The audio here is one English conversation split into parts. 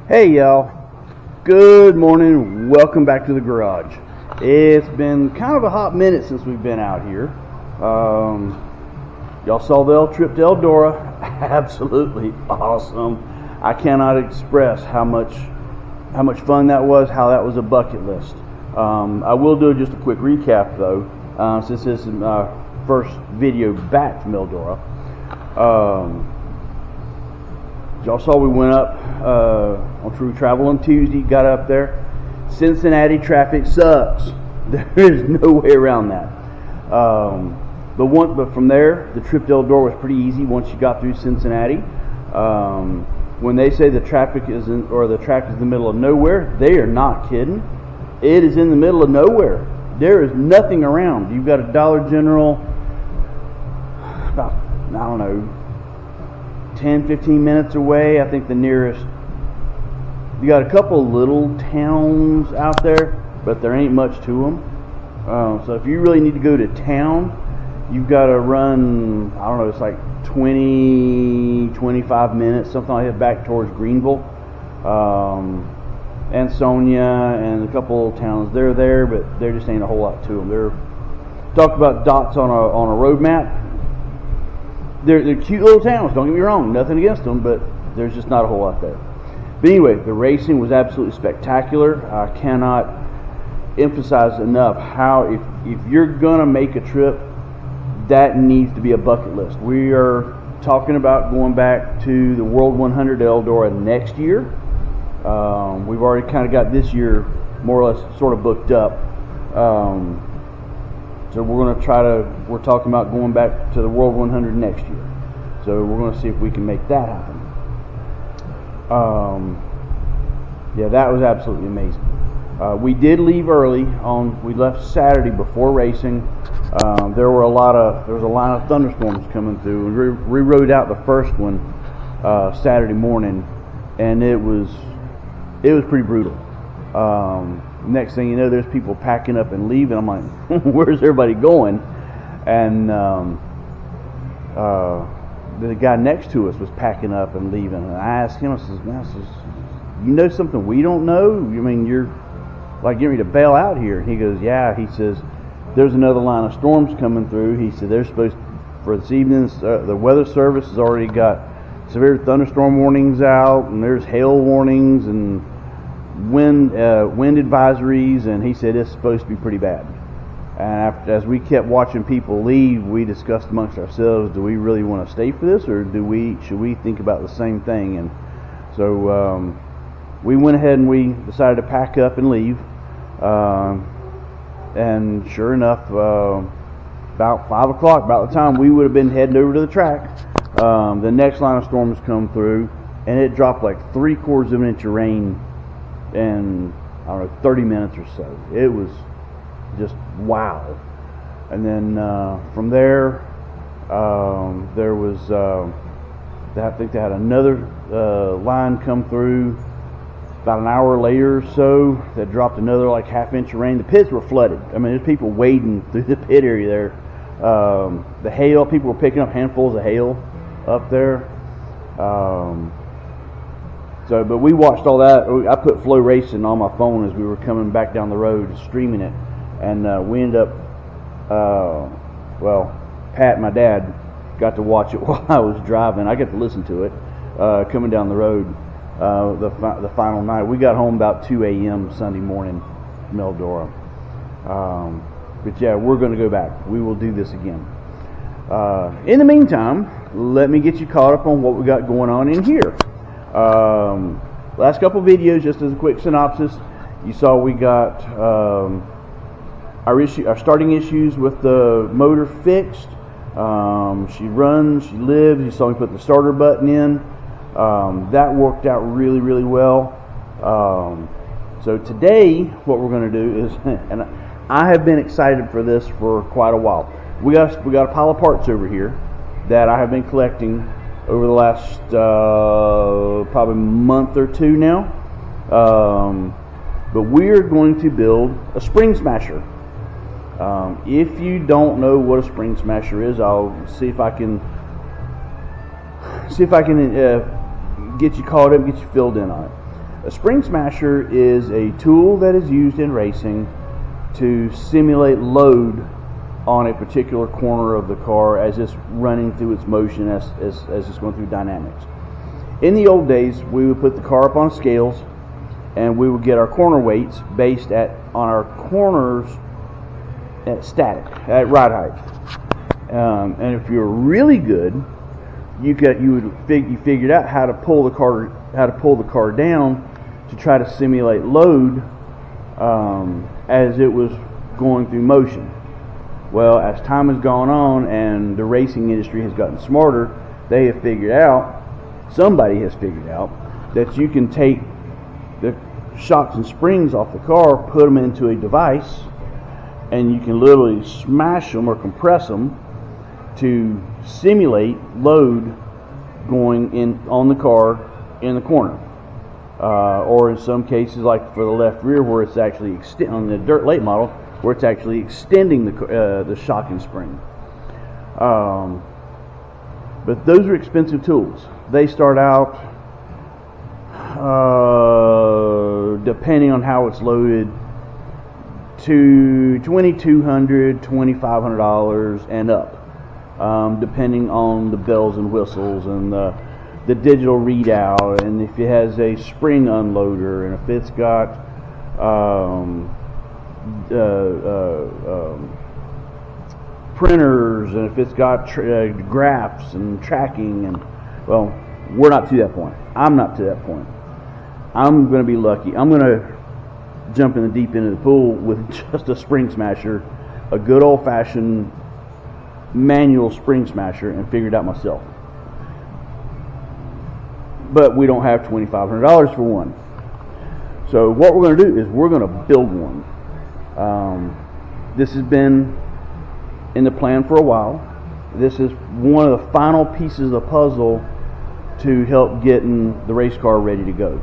Hey y'all, good morning, welcome back to the garage. It's been kind of a hot minute since we've been out here. Y'all saw the trip to Eldora. Absolutely awesome. I cannot express how much fun that was, how that was a bucket list. I will do just a quick recap though, since this is my first video back from Eldora. Y'all saw we went up on True Travel on Tuesday, got up there. Cincinnati traffic sucks. There is no way around that. But from there, the trip to Eldora was pretty easy once you got through Cincinnati. When they say the traffic is the track is in the middle of nowhere, they are not kidding. It is in the middle of nowhere. There is nothing around. You've got a Dollar General about, I don't know, 10-15 minutes away. I think the nearest, you got a couple little towns out there, but there ain't much to them. So if you really need to go to town, you've got to run, I don't know, it's like 20-25 minutes, something like that, back towards Greenville, Ansonia, and a couple of towns. They're there, but there just ain't a whole lot to them. They're talked about dots on a road map. They're cute little towns, don't get me wrong, nothing against them, but there's just not a whole lot there. But anyway, the racing was absolutely spectacular. I cannot emphasize enough how if you're gonna make a trip, that needs to be a bucket list. We are talking about going back to the World 100 Eldora next year. We've already kind of got this year more or less sort of booked up. So we're talking about going back to the World 100 next year. So we're going to see if we can make that happen. Yeah, that was absolutely amazing. We did leave early. We left Saturday before racing. There was a line of thunderstorms coming through. We rode out the first one Saturday morning, and it was pretty brutal. Next thing you know, there's people packing up and leaving. I'm like, where's everybody going? And the guy next to us was packing up and leaving. And I asked him, I says, you know something we don't know? You mean you're like getting ready to bail out here? And he goes, yeah. He says, there's another line of storms coming through. He said, they're supposed to, for this evening, the weather service has already got severe thunderstorm warnings out, and there's hail warnings and wind advisories, and he said it's supposed to be pretty bad. And as we kept watching people leave, we discussed amongst ourselves, do we really want to stay for this, or should we think about the same thing? And so we went ahead and we decided to pack up and leave. And sure enough, about 5 o'clock, about the time we would have been heading over to the track, the next line of storms come through, and it dropped like 3/4 of an inch of rain in, I don't know, 30 minutes or so. It was just wow. And then from there, there was, I think they had another line come through about an hour later or so that dropped another like half inch of rain. The pits were flooded. I mean, there's people wading through the pit area there. The hail, people were picking up handfuls of hail up there. But we watched all that. I put Flow Racing on my phone as we were coming back down the road, streaming it, and we ended up. Pat, my dad, got to watch it while I was driving. I got to listen to it coming down the road. The final night, we got home about 2 a.m. Sunday morning from Eldora. But yeah, we're going to go back. We will do this again. In the meantime, let me get you caught up on what we got going on in here. Last couple videos, just as a quick synopsis, you saw we got our starting issues with the motor fixed. She runs, she lives. You saw me put the starter button in. That worked out really, really well. So today, what we're going to do is, and I have been excited for this for quite a while. We got a pile of parts over here that I have been collecting over the last probably month or two now. But we're going to build a spring smasher. If you don't know what a spring smasher is, I'll see if I can get you caught up, get you filled in on it. A spring smasher is a tool that is used in racing to simulate load on a particular corner of the car as it's running through its motion, as it's going through dynamics. In the old days, we would put the car up on scales and we would get our corner weights based on our corners at static, at ride height. And if you're really good, you figured out how to pull the car down to try to simulate load as it was going through motion. Well, as time has gone on and the racing industry has gotten smarter, somebody has figured out that you can take the shocks and springs off the car, put them into a device, and you can literally smash them or compress them to simulate load going in on the car in the corner. Or in some cases, like for the left rear, where it's actually on the dirt late model, where it's actually extending the shock and spring. But those are expensive tools. They start out, depending on how it's loaded, to $2,200, $2,500 and up, depending on the bells and whistles and the digital readout, and if it has a spring unloader, and if it's got printers, and if it's got graphs and tracking, and well, we're not to that point. I'm not to that point. I'm going to be lucky. I'm going to jump in the deep end of the pool with just a spring smasher, a good old-fashioned manual spring smasher, and figure it out myself. But we don't have $2,500 for one. So what we're going to do is we're going to build one. This has been in the plan for a while. This is one of the final pieces of the puzzle to help getting the race car ready to go.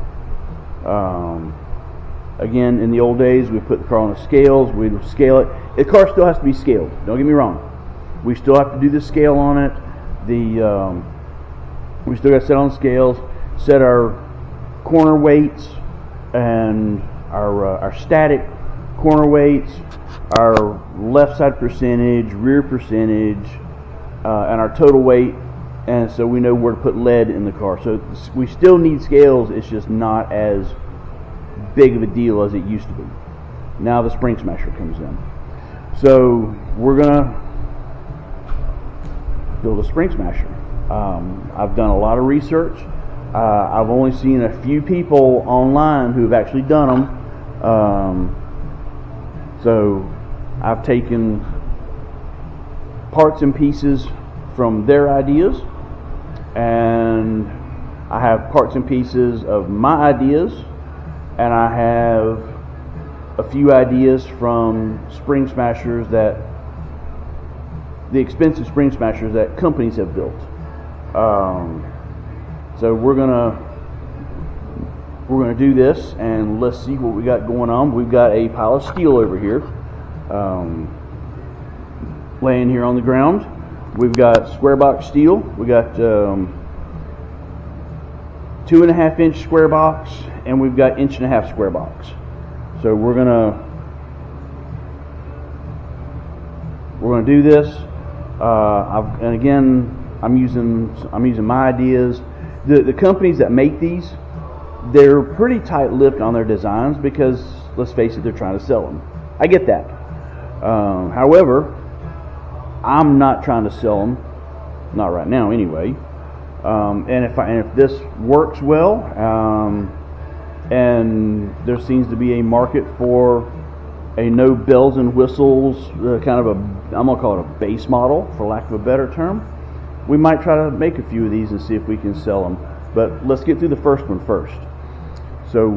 Again, in the old days, we put the car on the scales, we'd scale it. The car still has to be scaled, don't get me wrong. We still have to do the scale on it. We still got to set on scales, set our corner weights and our static corner weights, our left side percentage, rear percentage, and our total weight, and so we know where to put lead in the car. So we still need scales, it's just not as big of a deal as it used to be. Now the spring smasher comes in. So we're going to build a spring smasher. I've done a lot of research. I've only seen a few people online who have actually done them. So I've taken parts and pieces from their ideas, and I have parts and pieces of my ideas, and I have a few ideas from spring smashers the expensive spring smashers that companies have built. So we're gonna do this, and let's see what we got going on. We've got a pile of steel over here, laying here on the ground. We've got square box steel. We got 2.5 inch square box, and we've got 1.5 inch square box. So we're gonna do this. And again, I'm using my ideas. The companies that make these, they're pretty tight-lipped on their designs because, let's face it, they're trying to sell them. I get that. However, I'm not trying to sell them, not right now anyway. And if this works well, and there seems to be a market for a no bells and whistles kind of I'm gonna call it a base model, for lack of a better term, we might try to make a few of these and see if we can sell them. But let's get through the first one first. So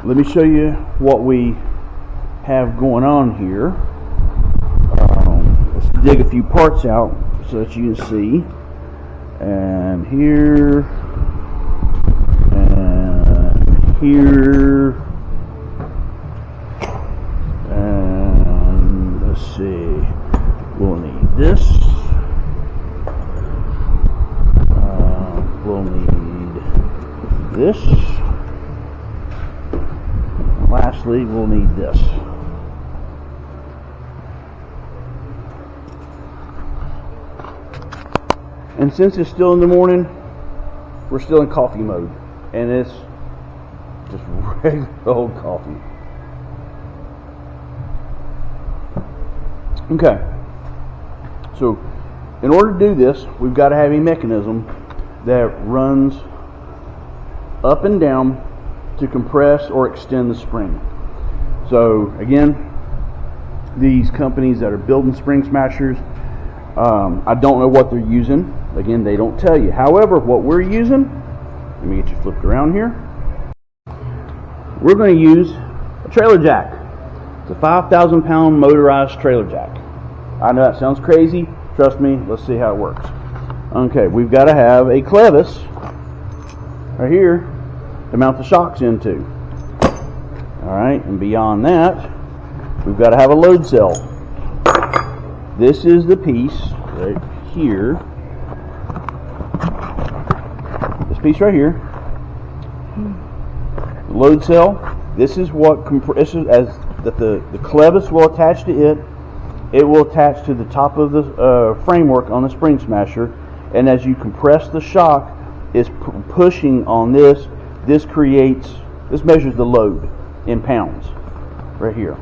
let me show you what we have going on here. Let's dig a few parts out so that you can see. And here, and here, and let's see, we'll need this, we'll need this, obviously we'll need this. And since it's still in the morning, we're still in coffee mode, and it's just regular old coffee. Okay, so in order to do this, we've got to have a mechanism that runs up and down to compress or extend the spring. So again, these companies that are building spring smashers, I don't know what they're using. Again, they don't tell you. However, what we're using, let me get you flipped around here. We're going to use a trailer jack. It's a 5,000 pound motorized trailer jack. I know that sounds crazy. Trust me, let's see how it works. Okay, we've got to have a clevis right here to mount the shocks into. Alright, and beyond that, we've got to have a load cell. This is the piece right here. This piece right here. The load cell. This is what compresses as that the clevis will attach to it. It will attach to the top of the framework on the spring smasher, and as you compress the shock, is pushing on this. This measures the load in pounds right here.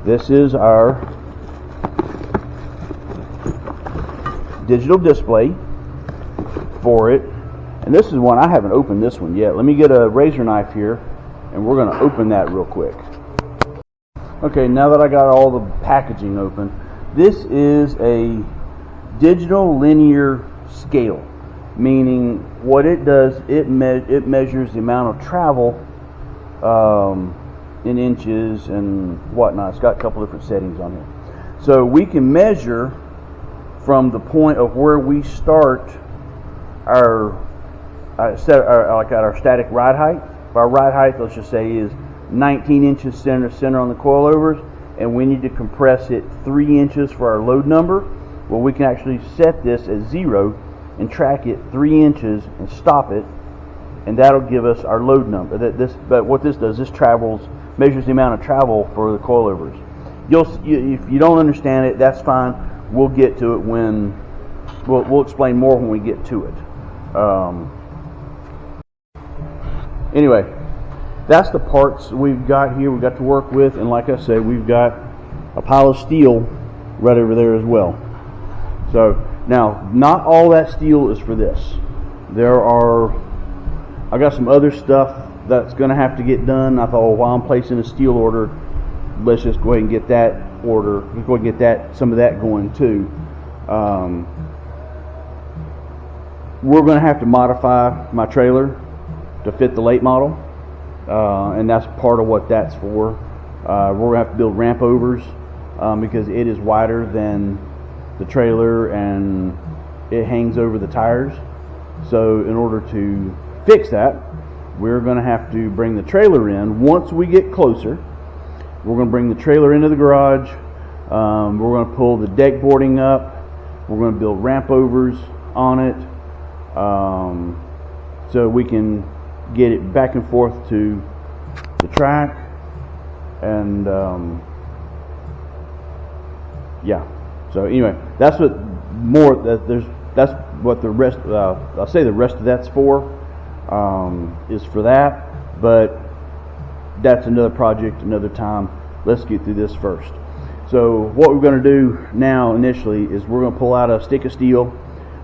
This is our digital display for it, and this is one I haven't opened this one yet. Let me get a razor knife here, and we're going to open that real quick. Okay, now that I got all the packaging open, this is a digital linear scale, meaning what it does, it measures the amount of travel in inches and whatnot. It's got a couple different settings on here, so we can measure from the point of where we start our like at our static ride height. If our ride height, let's just say, is 19 inches center on the coilovers, and we need to compress it 3 inches for our load number. Well, we can actually set this at 0 and track it 3 inches and stop it, and that'll give us our load number. But what this does, this measures the amount of travel for the coilovers. If you don't understand it, that's fine. We'll get to it when we'll explain more when we get to it. Anyway, that's the parts we've got here. We've got to work with, and like I said, we've got a pile of steel right over there as well. So now, not all that steel is for this. I got some other stuff that's going to have to get done. I thought, well, while I'm placing a steel order, let's just go ahead and get that order. Let's go ahead and get some of that going too. We're going to have to modify my trailer to fit the late model, and that's part of what that's for. We're going to have to build ramp overs because it is wider than the trailer and it hangs over the tires. So in order to fix that, we're going to have to bring the trailer in. Once we get closer, we're going to bring the trailer into the garage. We're going to pull the deck boarding up. We're going to build ramp overs on it, so we can get it back and forth to the track. And yeah. So anyway, that's what the rest. I'll say the rest of that's for. Is for that, but that's another project, another time. Let's get through this first. So what we're going to do now initially is we're going to pull out a stick of steel.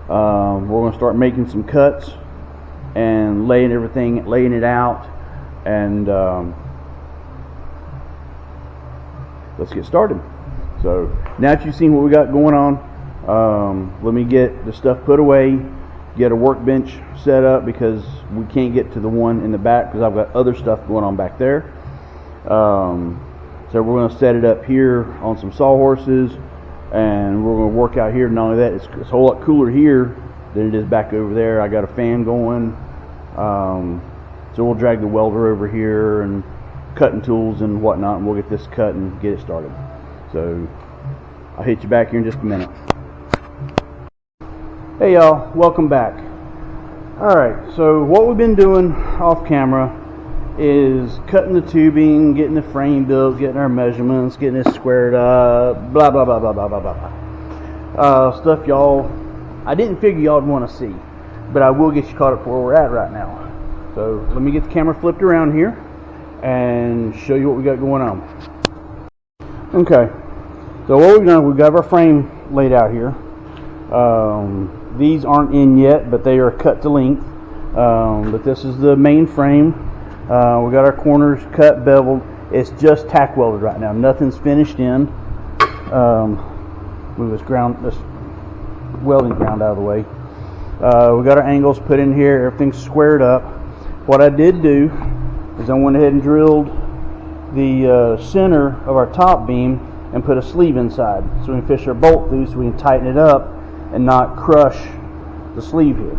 We're going to start making some cuts and laying it out, and let's get started. So now that you've seen what we got going on, let me get the stuff put away, get a workbench set up, because we can't get to the one in the back because I've got other stuff going on back there. So we're going to set it up here on some sawhorses, and we're going to work out here. Not only that, it's a whole lot cooler here than it is back over there. I got a fan going, so we'll drag the welder over here and cutting tools and whatnot, and we'll get this cut and get it started. So I'll hit you back here in just a minute. Hey y'all, welcome back. Alright, so what we've been doing off camera is cutting the tubing, getting the frame built, getting our measurements, getting it squared up, blah blah blah blah blah blah blah. Stuff y'all, I didn't figure y'all would want to see, but I will get you caught up where we're at right now. So let me get the camera flipped around here and show you what we got going on. Okay, so what we've done, we've got our frame laid out here. These aren't in yet, but they are cut to length. But this is the main frame. We got our corners cut, beveled. It's just tack welded right now. Nothing's finished in. Move this welding ground out of the way. We got our angles put in here. Everything's squared up. What I did do is I went ahead and drilled the center of our top beam and put a sleeve inside, so we can fish our bolt through, so we can tighten it up and not crush the sleeve here.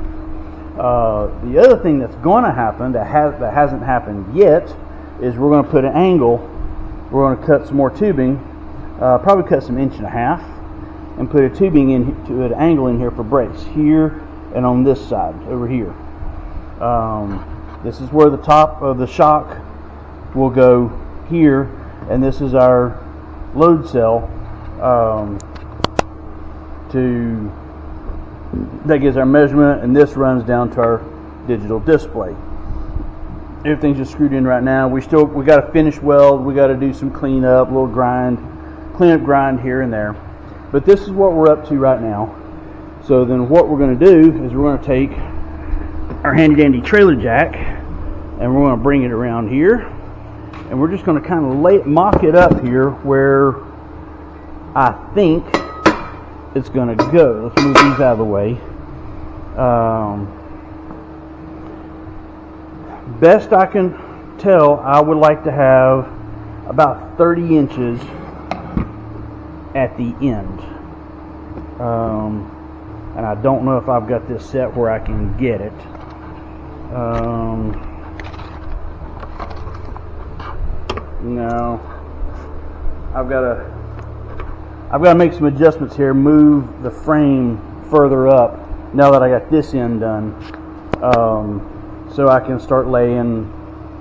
The other thing that's going to happen that hasn't happened yet is we're going to put an angle. We're going to cut some more tubing, probably cut some 1.5 inches, and put a tubing into an angle in here for brakes here and on this side over here. This is where the top of the shock will go here, and this is our load cell that gives our measurement, and this runs down to our digital display. Everything's just screwed in right now. We got to finish weld. We got to do some cleanup, little grind here and there. But this is what we're up to right now. So then what we're going to do is we're going to take our handy dandy trailer jack and we're going to bring it around here, and we're just going to kind of mock it up here where I think it's going to go. Let's move these out of the way. Best I can tell, I would like to have about 30 inches at the end. And I don't know if I've got this set where I can get it. No, I've got to make some adjustments here, move the frame further up now that I got this end done, so I can start laying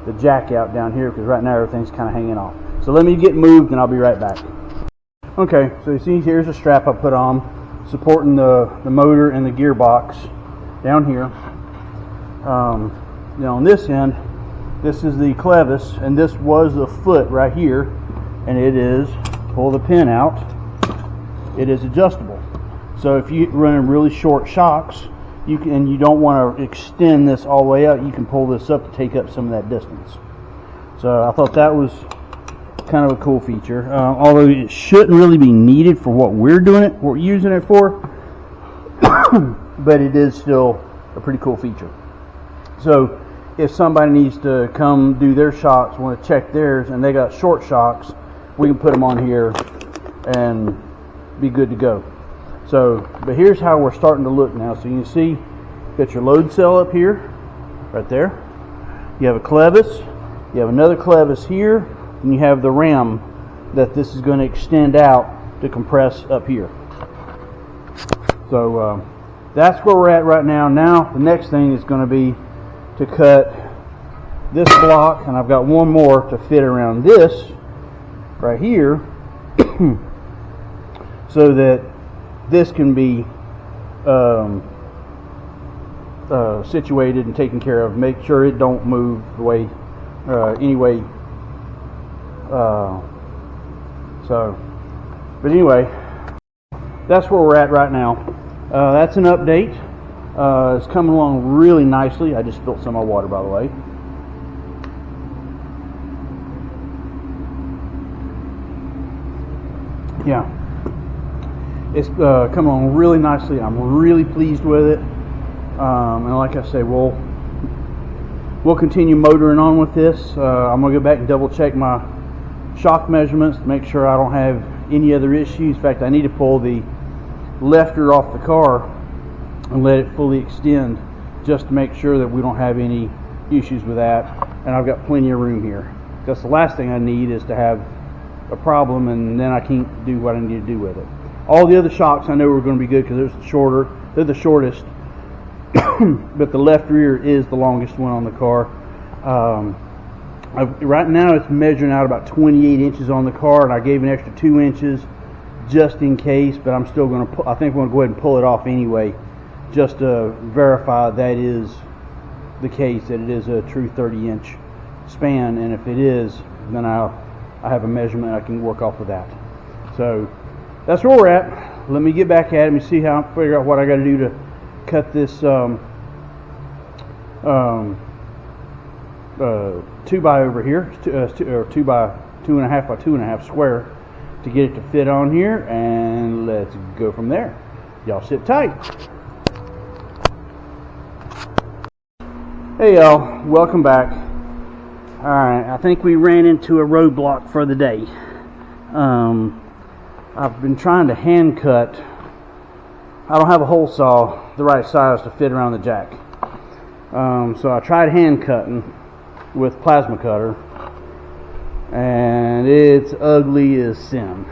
the jack out down here, because right now everything's kind of hanging off. So let me get moved and I'll be right back. Okay, so you see here's a strap I put on supporting the motor and the gearbox down here. Now on this end, this is the clevis, and this was the foot right here, and it is, pull the pin out, it is adjustable. So if you're running really short shocks, and you don't want to extend this all the way out, you can pull this up to take up some of that distance. So I thought that was kind of a cool feature, although it shouldn't really be needed for what we're using it for, but it is still a pretty cool feature. So if somebody needs to come do their shocks, want to check theirs, and they got short shocks, we can put them on here and be good to go. So, but here's how we're starting to look now. So you can see, got your load cell up here, right there. You have a clevis, you have another clevis here, and you have the ram that this is going to extend out to compress up here. So that's where we're at right now. Now the next thing is going to be to cut this block, and I've got one more to fit around this right here so that this can be situated and taken care of. Make sure it don't move the way anyway. But anyway, that's where we're at right now. That's an update. It's coming along really nicely. I just spilled some of my water, by the way. Yeah, it's coming along really nicely. I'm really pleased with it, and like I say, we'll continue motoring on with this. I'm gonna go back and double check my shock measurements to make sure I don't have any other issues. In fact, I need to pull the lefter off the car and let it fully extend, just to make sure that we don't have any issues with that. And I've got plenty of room here, because the last thing I need is to have a problem and then I can't do what I need to do with it. All the other shocks I know are going to be good because they're the shortest, but the left rear is the longest one on the car. Right now it's measuring out about 28 inches on the car, and I gave an extra 2 inches just in case, but I'm still going to, I think I'm going to go ahead and pull it off anyway, just to verify that is the case, that it is a true 30-inch span, and if it is, then I have a measurement, I can work off of that. So that's where we're at. Let me get back at it and see how, figure out what I got to do to cut this 2 by over here, or 2 by 2.5 by 2.5 square, to get it to fit on here, and let's go from there. Y'all sit tight. Hey y'all, welcome back. Alright, I think we ran into a roadblock for the day. I've been trying to hand cut. I don't have a hole saw the right size to fit around the jack. So I tried hand cutting with plasma cutter, and it's ugly as sin.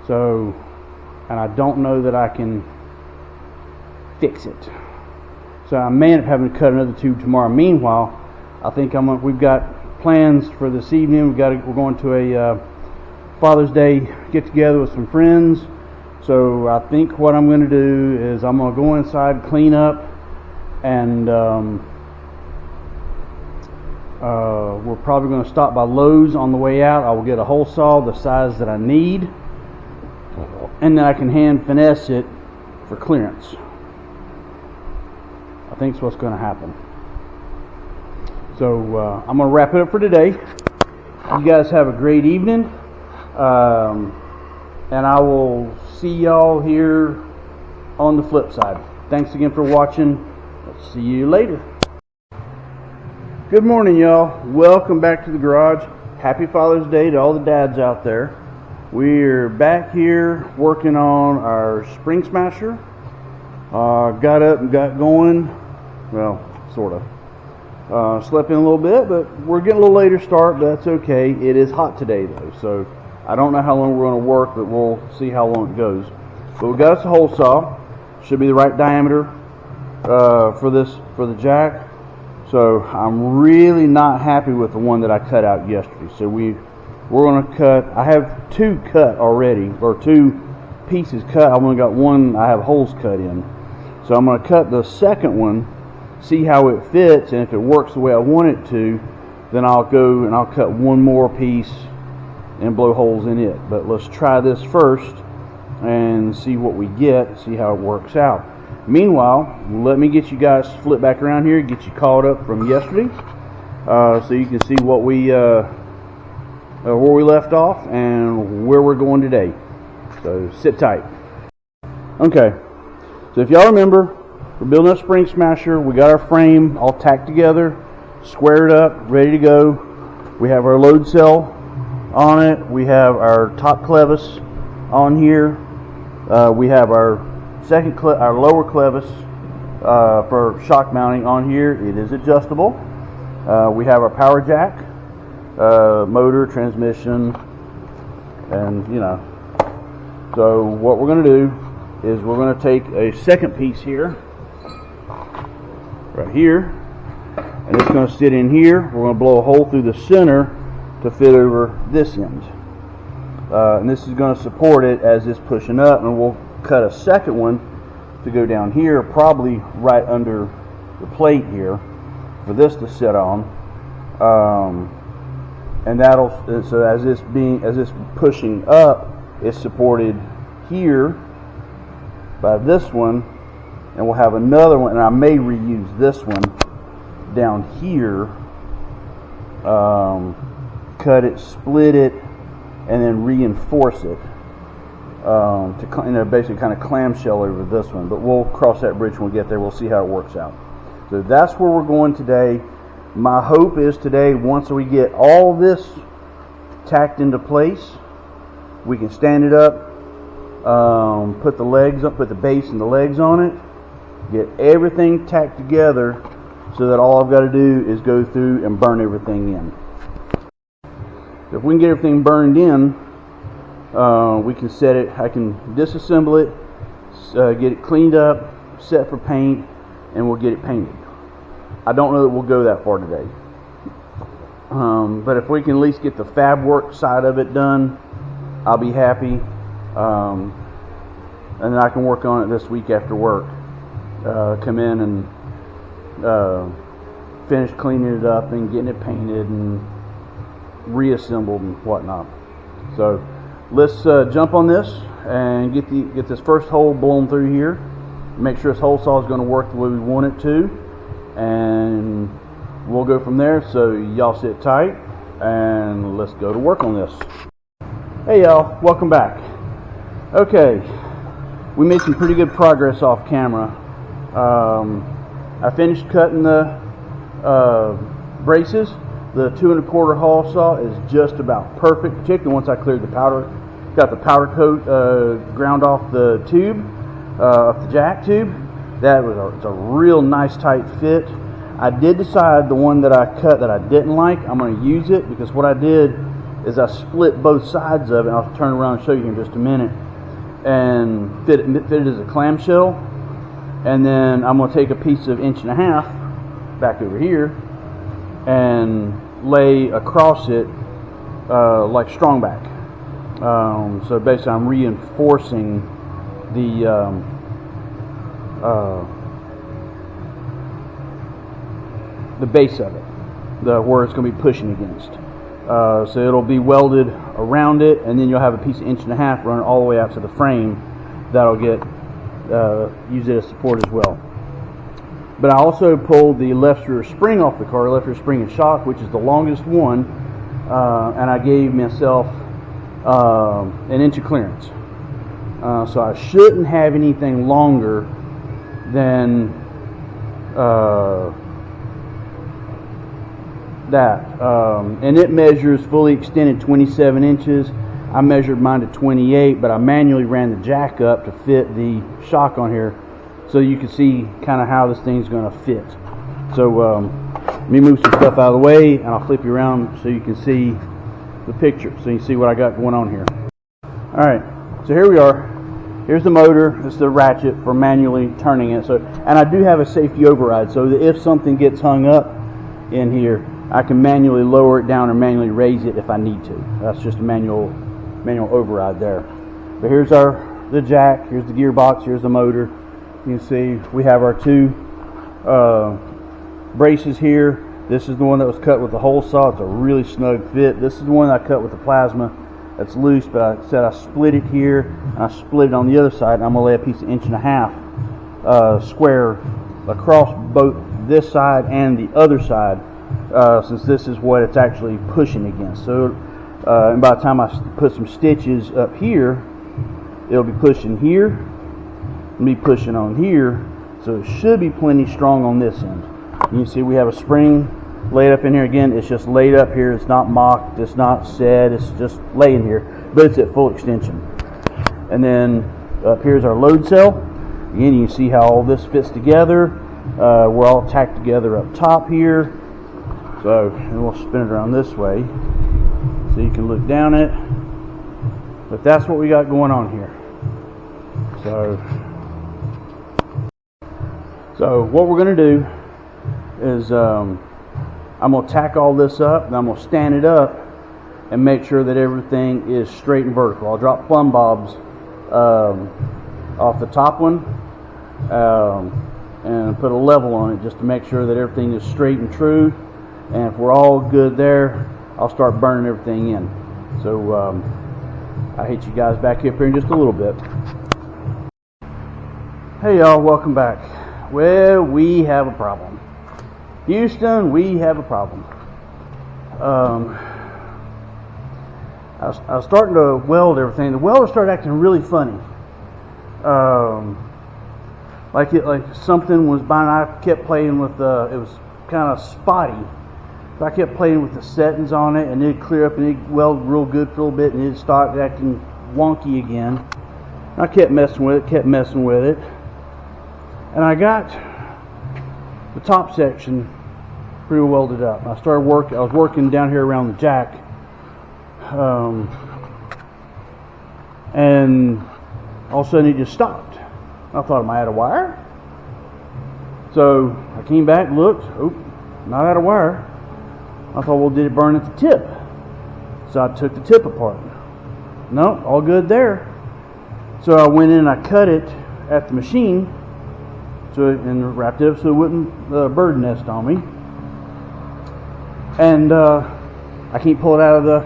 So, and I don't know that I can fix it. So I may end up having to cut another tube tomorrow. Meanwhile, I think we've got plans for this evening. We're going to a Father's Day get together with some friends. So I think what I'm going to do is I'm going to go inside, clean up, and we're probably going to stop by Lowe's on the way out. I will get a hole saw the size that I need, and then I can hand finesse it for clearance. I think that's what's going to happen. So I'm going to wrap it up for today. You guys have a great evening, and I will see y'all here on the flip side. Thanks again for watching. I'll see you later. Good morning, y'all. Welcome back to the garage. Happy Father's Day to all the dads out there. We're back here working on our spring smasher. Got up and got going. Well, sort of. Slept in a little bit, but we're getting a little later start, but that's okay. It is hot today, though, so I don't know how long we're going to work, but we'll see how long it goes. But we got us a hole saw. Should be the right diameter for the jack. So I'm really not happy with the one that I cut out yesterday. So we're going to cut. I have 2 cut already, or 2 pieces cut. I've only got 1 I have holes cut in. So I'm going to cut the second one, see how it fits, and if it works the way I want it to, then I'll go and I'll cut 1 more piece and blow holes in it. But let's try this first and see what we get, see how it works out. Meanwhile, let me get you guys flip back around here, get you caught up from yesterday, so you can see what where we left off and where we're going today. So sit tight. Okay, so if y'all remember, we're building a spring smasher. We got our frame all tacked together, squared up, ready to go. We have our load cell on it. We have our top clevis on here. We have our our lower clevis for shock mounting on here. It is adjustable. We have our power jack, motor, transmission, and So what we're going to do is we're going to take a second piece here, right here, and it's going to sit in here. We're going to blow a hole through the center to fit over this end, and this is going to support it as it's pushing up, and we'll cut a second one to go down here, probably right under the plate here, for this to sit on, and that'll, so as this pushing up, it's supported here by this one, and we'll have another one, and I may reuse this one down here, cut it, split it, and then reinforce it to basically kind of clamshell over this one. But we'll cross that bridge when we get there. We'll see how it works out. So that's where we're going today. My hope is today, once we get all this tacked into place, we can stand it up, put the legs up, put the base and the legs on it, get everything tacked together, so that all I've got to do is go through and burn everything in. If we can get everything burned in, we can set it, I can disassemble it, get it cleaned up, set for paint, and we'll get it painted. I don't know that we'll go that far today. But if we can at least get the fab work side of it done, I'll be happy. And then I can work on it this week after work. Come in and finish cleaning it up and getting it painted and reassembled and whatnot. So let's jump on this and get this first hole blown through here. Make sure this hole saw is going to work the way we want it to, and we'll go from there. So y'all sit tight and let's go to work on this. Hey y'all, welcome back. Okay, we made some pretty good progress off camera. I finished cutting the braces. The 2 1/4 hole saw is just about perfect, particularly once I cleared the powder, got the powder coat ground off the tube, off the jack tube. It's a real nice tight fit. I did decide the one that I cut that I didn't like, I'm going to use it, because what I did is I split both sides of it. I'll turn around and show you in just a minute, and fit it as a clamshell. And then I'm going to take a piece of 1.5 inches back over here and lay across it like strongback. So basically I'm reinforcing the base of it, where it's going to be pushing against. So it'll be welded around it, and then you'll have a piece of 1.5 inches running all the way out to the frame. That'll get use it as support as well. But I also pulled the left rear spring off the car, left rear spring and shock, which is the longest one, and I gave myself 1 inch of clearance. So I shouldn't have anything longer than that. And it measures fully extended 27 inches. I measured mine to 28, but I manually ran the jack up to fit the shock on here, so you can see kind of how this thing's going to fit. So let me move some stuff out of the way, and I'll flip you around so you can see the picture, so you can see what I got going on here. Alright, so here we are. Here's the motor. This is the ratchet for manually turning it. So, and I do have a safety override, so that if something gets hung up in here, I can manually lower it down or manually raise it if I need to. That's just a manual override there. But here's the jack, here's the gearbox, here's the motor. You can see we have our 2 braces here. This is the one that was cut with the hole saw. It's a really snug fit. This is the one I cut with the plasma. That's loose, but I said I split it here and I split it on the other side, and I'm going to lay a piece of 1.5 inches square across both this side and the other side, since this is what it's actually pushing against. So and by the time I put some stitches up here, it'll be pushing here, me pushing on here, so it should be plenty strong on this end. And you see we have a spring laid up in here. Again, it's just laid up here. It's not mocked, it's not set, it's just laying here, but it's at full extension. And then up here's our load cell. Again, you can see how all this fits together. We're all tacked together up top here. So, and we'll spin it around this way so you can look down it. But that's what we got going on here. So what we're going to do is I'm going to tack all this up, and I'm going to stand it up and make sure that everything is straight and vertical. I'll drop plumb bobs off the top one and put a level on it just to make sure that everything is straight and true. And if we're all good there, I'll start burning everything in. So I'll hit you guys back up here in just a little bit. Hey y'all, welcome back. Well, we have a problem. Houston, we have a problem. I was starting to weld everything. The welder started acting really funny. Like something was behind. I kept playing with it was kind of spotty. So I kept playing with the settings on it, and it'd clear up and it'd weld real good for a little bit, and it'd start acting wonky again. And I kept messing with it, and I got the top section pretty well welded up. I was working down here around the jack, and all of a sudden it just stopped. I thought, am I out of wire? So I came back, looked, oh, not out of wire. I thought, well, did it burn at the tip? So I took the tip apart. No, all good there. So I went in and I cut it at the machine, and wrapped it up so it wouldn't bird nest on me. And I can't pull it out of the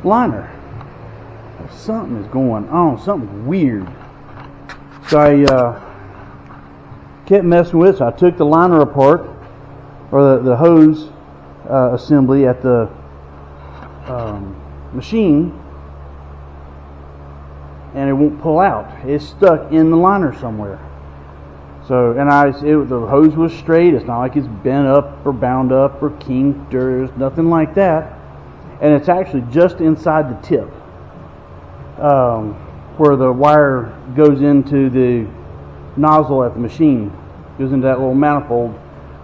liner. Something is going on, something weird. So I kept messing with it. So I took the liner apart, or the hose assembly at the machine, and it won't pull out. It's stuck in the liner somewhere. So, and the hose was straight. It's not like it's bent up or bound up or kinked, or there's nothing like that. And it's actually just inside the tip, where the wire goes into the nozzle at the machine. Goes into that little manifold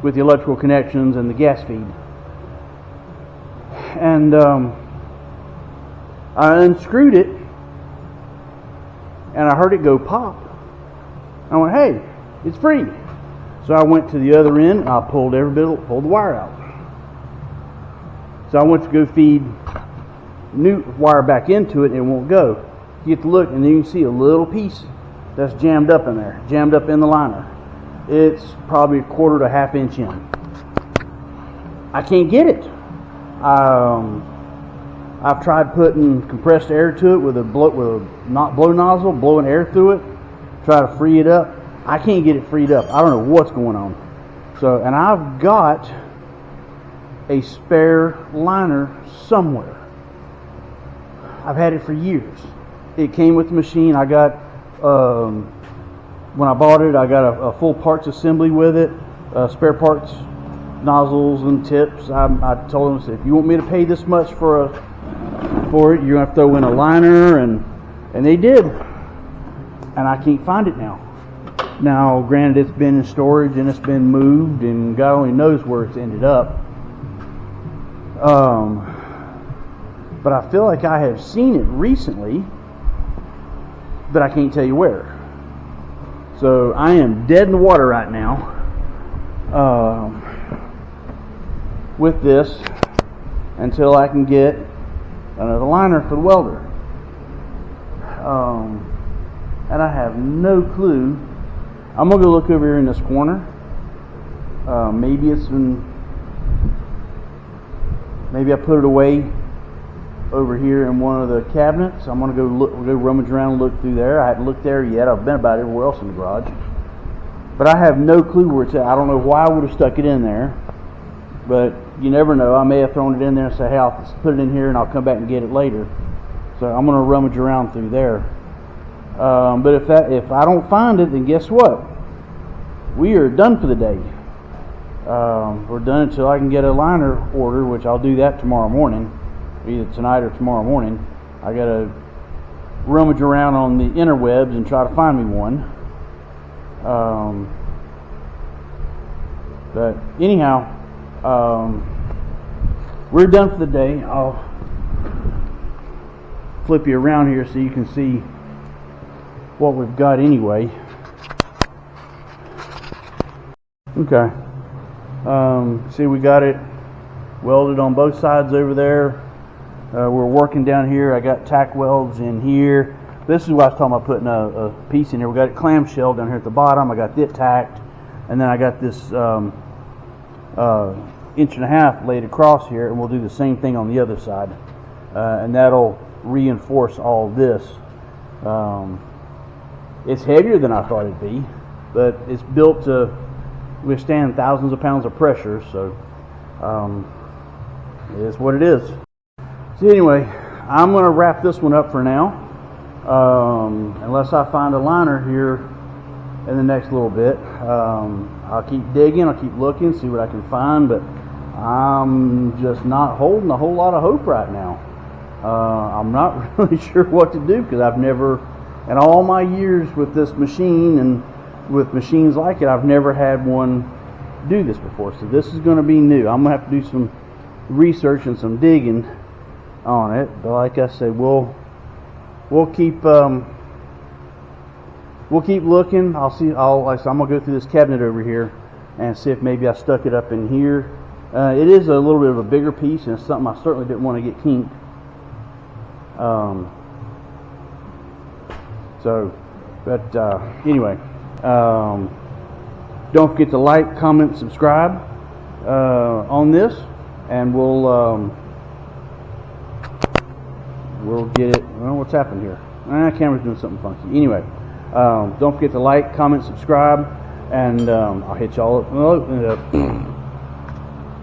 with the electrical connections and the gas feed. And I unscrewed it, and I heard it go pop. I went, hey, it's free. So I went to the other end, and I pulled the wire out. So I went to go feed new wire back into it, and it won't go. You get to look, and then you can see a little piece that's jammed up in there, jammed up in the liner. It's probably a quarter to half inch in. I can't get it. I've tried putting compressed air to it with a blow nozzle, blowing air through it, try to free it up. I can't get it freed up. I don't know what's going on. So, and I've got a spare liner somewhere. I've had it for years. It came with the machine. I got, when I bought it, I got a full parts assembly with it, spare parts, nozzles and tips. I told them, if you want me to pay this much for it, you're going to have to throw in a liner, and they did. And I can't find it now. Now, granted, it's been in storage and it's been moved, and God only knows where it's ended up. But I feel like I have seen it recently, but I can't tell you where. So I am dead in the water right now with this until I can get another liner for the welder. And I have no clue. I'm going to go look over here in this corner. Maybe I put it away over here in one of the cabinets. I'm going to go rummage around and look through there. I haven't looked there yet. I've been about everywhere else in the garage. But I have no clue where it's at. I don't know why I would have stuck it in there. But you never know. I may have thrown it in there and say, hey, I'll just put it in here and I'll come back and get it later. So I'm going to rummage around through there. But if I don't find it, then guess what? We are done for the day. We're done until I can get a liner order, which I'll do that tomorrow morning, either tonight or tomorrow morning. I got to rummage around on the interwebs and try to find me one. But anyhow, we're done for the day. I'll flip you around here so you can see what we've got anyway. Okay. See, we got it welded on both sides over there. We're working down here. I got tack welds in here. This is what I was talking about, putting a piece in here. We got it clamshell down here at the bottom. I got it tacked, and then I got this 1.5 inch laid across here, and we'll do the same thing on the other side, and that'll reinforce all this. It's heavier than I thought it'd be, but it's built to withstand thousands of pounds of pressure, so it is what it is. So anyway, I'm going to wrap this one up for now, unless I find a liner here in the next little bit. I'll keep digging, I'll keep looking, see what I can find, but I'm just not holding a whole lot of hope right now. I'm not really sure what to do, because I've never, in all my years with this machine and with machines like it, I've never had one do this before. So this is going to be new. I'm going to have to do some research and some digging on it. But like I said, we'll keep looking. I'm going to go through this cabinet over here and see if maybe I stuck it up in here. It is a little bit of a bigger piece, and it's something I certainly didn't want to get kinked. Anyway, don't forget to like, comment, subscribe on this, and we'll get it. I don't know what's happened here. Camera's doing something funky. Anyway, don't forget to like, comment, subscribe, and I'll hit y'all up.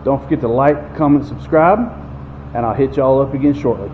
Don't forget to like, comment, subscribe, and I'll hit y'all up again shortly.